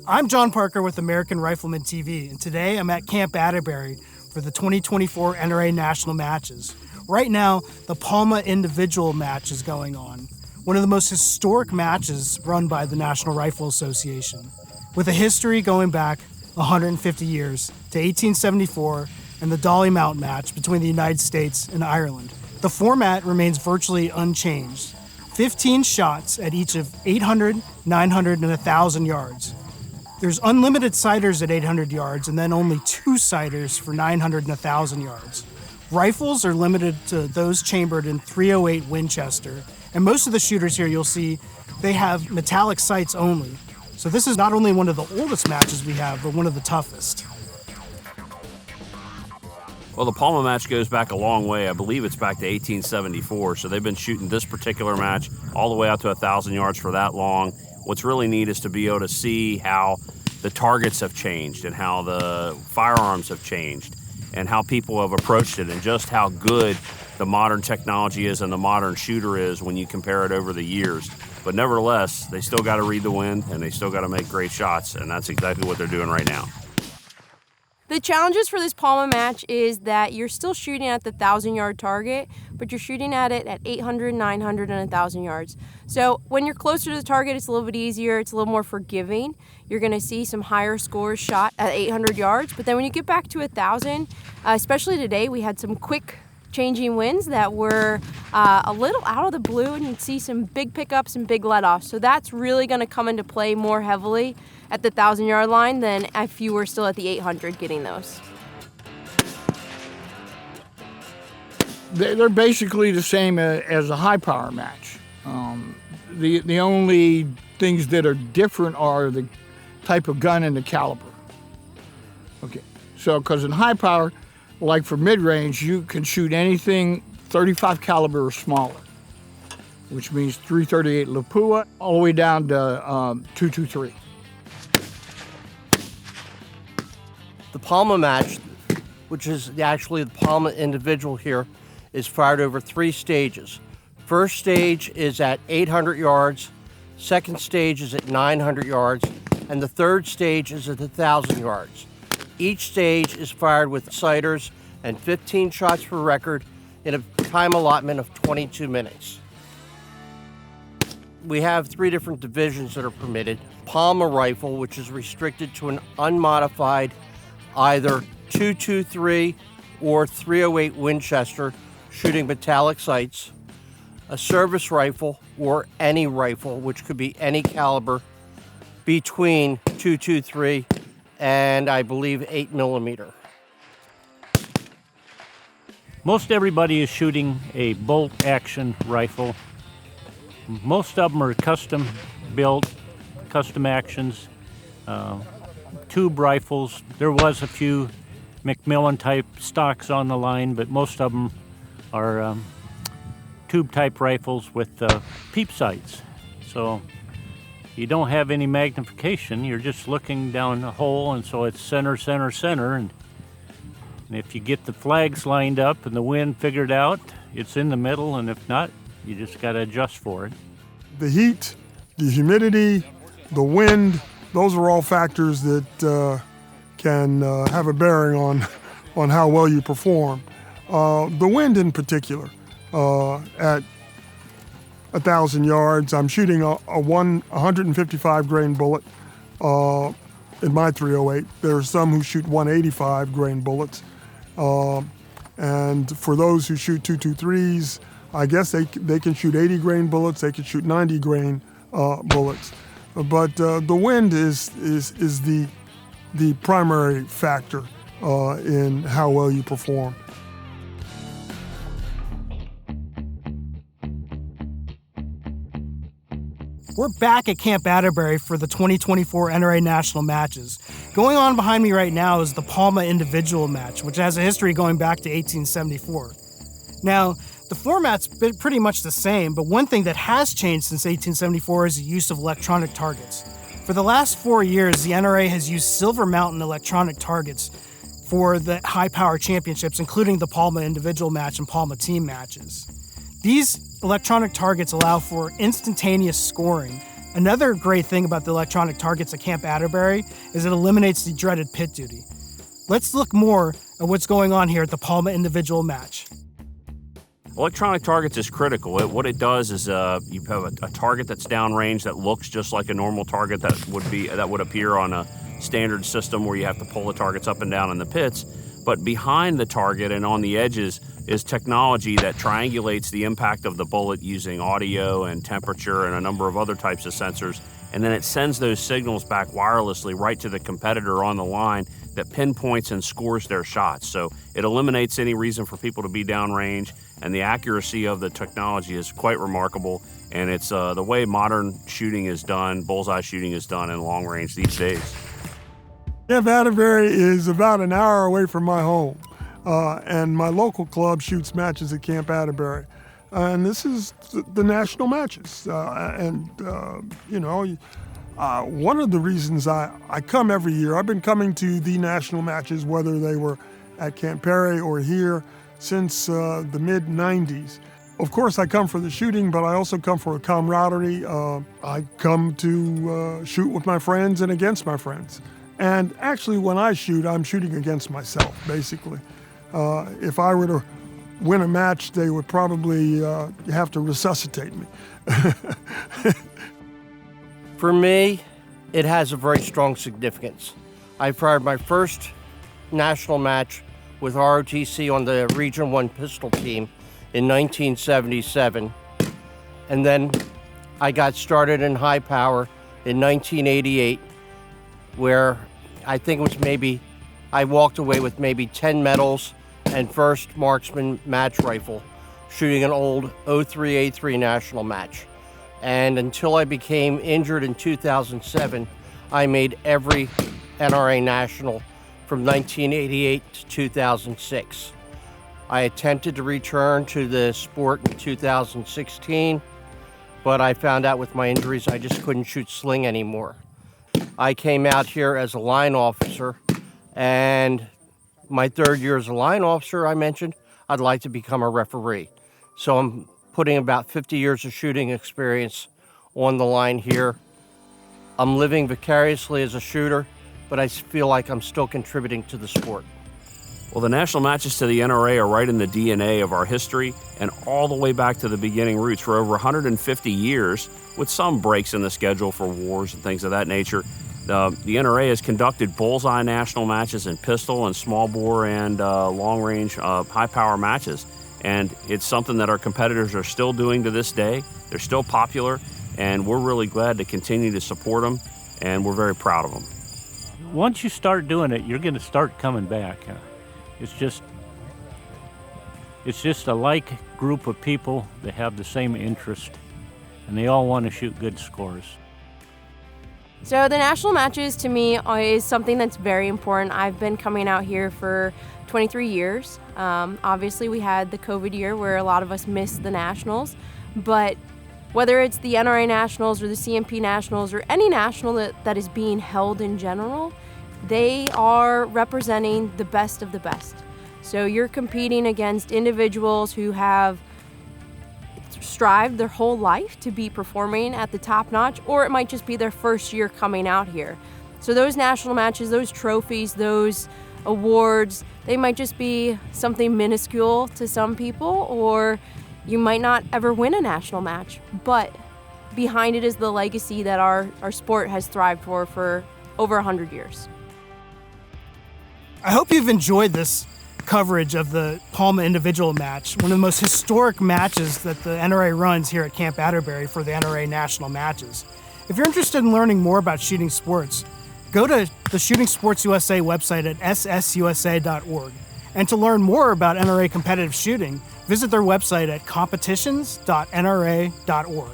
I'm John Parker with American Rifleman TV, and today I'm at Camp Atterbury for the 2024 NRA National Matches. Right now, the Palma individual match is going on, one of the most historic matches run by the National Rifle Association, with a history going back 150 years to 1874 and the Dolly Mount match between the United States and Ireland. The format remains virtually unchanged. 15 shots at each of 800, 900, and 1,000 yards. There's unlimited sighters at 800 yards and then only 2 sighters for 900 and 1,000 yards. Rifles are limited to those chambered in .308 Winchester, and most of the shooters here you'll see, they have metallic sights only. So this is not only one of the oldest matches we have, but one of the toughest. Well, the Palma match goes back a long way. I believe it's back to 1874, so they've been shooting this particular match all the way out to 1,000 yards for that long. What's really neat is to be able to see how the targets have changed and how the firearms have changed and how people have approached it and just how good the modern technology is and the modern shooter is when you compare it over the years. But nevertheless, they still got to read the wind and they still got to make great shots, and that's exactly what they're doing right now. The challenges for this Palma match is that you're still shooting at the 1,000-yard target, but you're shooting at it at 800, 900, and 1,000 yards. So when you're closer to the target, it's a little bit easier. It's a little more forgiving. You're going to see some higher scores shot at 800 yards. But then when you get back to 1,000, especially today, we had some quick changing winds that were a little out of the blue, and you'd see some big pickups and big let-offs. So that's really going to come into play more heavily at the 1,000-yard line than if you were still at the 800 getting those. They're basically the same as a high-power match. The only things that are different are the type of gun and the caliber. Okay, so because in high power, like for mid-range, you can shoot anything 35 caliber or smaller, which means .338 Lapua all the way down to .223. The Palma match, which is actually the Palma individual here, is fired over 3 stages. First stage is at 800 yards, second stage is at 900 yards, and the third stage is at 1,000 yards. Each stage is fired with sighters and 15 shots per record in a time allotment of 22 minutes. We have 3 different divisions that are permitted. Palma rifle, which is restricted to an unmodified either .223 or .308 Winchester, shooting metallic sights. A service rifle or any rifle, which could be any caliber between .223 and I believe 8mm. Most everybody is shooting a bolt action rifle. Most of them are custom built, custom actions, tube rifles. There was a few Macmillan type stocks on the line, but most of them are tube type rifles with peep sights. So you don't have any magnification, you're just looking down a hole, and so it's center, center, center, and if you get the flags lined up and the wind figured out, it's in the middle, and if not, you just got to adjust for it. The heat, the humidity, the wind, those are all factors that can have a bearing on how well you perform. The wind in particular, at 1,000 yards, I'm shooting a 155 grain bullet in my .308. There are some who shoot 185 grain bullets. And for those who shoot .223s, I guess they can shoot 80 grain bullets, they can shoot 90 grain bullets. But the wind is the primary factor in how well you perform. We're back at Camp Atterbury for the 2024 NRA National Matches. Going on behind me right now is the Palma individual match, which has a history going back to 1874. Now, the format's been pretty much the same, but one thing that has changed since 1874 is the use of electronic targets. For the last 4 years, the NRA has used Silver Mountain electronic targets for the high-power championships, including the Palma individual match and Palma team matches. These electronic targets allow for instantaneous scoring. Another great thing about the electronic targets at Camp Atterbury is it eliminates the dreaded pit duty. Let's look more at what's going on here at the Palma individual match. Electronic targets is critical. What it does is you have a target that's downrange that looks just like a normal target that would appear on a standard system where you have to pull the targets up and down in the pits. But behind the target and on the edges is technology that triangulates the impact of the bullet using audio and temperature and a number of other types of sensors. And then it sends those signals back wirelessly right to the competitor on the line that pinpoints and scores their shots. So it eliminates any reason for people to be downrange, and the accuracy of the technology is quite remarkable. And it's the way modern shooting is done, bullseye shooting is done in long range these days. Camp Atterbury is about an hour away from my home, and my local club shoots matches at Camp Atterbury. And this is the national matches. One of the reasons I come every year, I've been coming to the national matches, whether they were at Camp Perry or here, since the mid-'90s. Of course, I come for the shooting, but I also come for a camaraderie. I come to shoot with my friends and against my friends. And actually, when I shoot, I'm shooting against myself, basically. If I were to win a match, they would probably have to resuscitate me. For me, it has a very strong significance. I fired my first national match with ROTC on the Region 1 pistol team in 1977. And then I got started in high power in 1988, where I think it was I walked away with maybe 10 medals and first marksman match rifle, shooting an old 03A3 national match. And until I became injured in 2007, I made every NRA national from 1988 to 2006. I attempted to return to the sport in 2016, but I found out with my injuries I just couldn't shoot sling anymore. I came out here as a line officer, and my third year as a line officer, I mentioned I'd like to become a referee. So I'm putting about 50 years of shooting experience on the line here. I'm living vicariously as a shooter, but I feel like I'm still contributing to the sport. Well, the national matches to the NRA are right in the DNA of our history and all the way back to the beginning roots for over 150 years, with some breaks in the schedule for wars and things of that nature. The NRA has conducted bullseye national matches in pistol and small bore and long-range high-power matches. And it's something that our competitors are still doing to this day. They're still popular, and we're really glad to continue to support them, and we're very proud of them. Once you start doing it, you're going to start coming back. It's just a like group of people that have the same interest, and they all want to shoot good scores. So the national matches to me is something that's very important. I've been coming out here for 23 years. Obviously we had the COVID year where a lot of us missed the nationals, but whether it's the NRA nationals or the CMP nationals or any national that is being held in general, they are representing the best of the best. So you're competing against individuals who have strived their whole life to be performing at the top notch, or it might just be their first year coming out here. So those national matches, those trophies, those awards, they might just be something minuscule to some people, or you might not ever win a national match, but behind it is the legacy that our sport has thrived for over 100 years. I hope you've enjoyed this coverage of the Palma individual match, one of the most historic matches that the NRA runs here at Camp Atterbury for the NRA national matches. If you're interested in learning more about shooting sports, go to the Shooting Sports USA website at ssusa.org. And to learn more about NRA competitive shooting, visit their website at competitions.nra.org.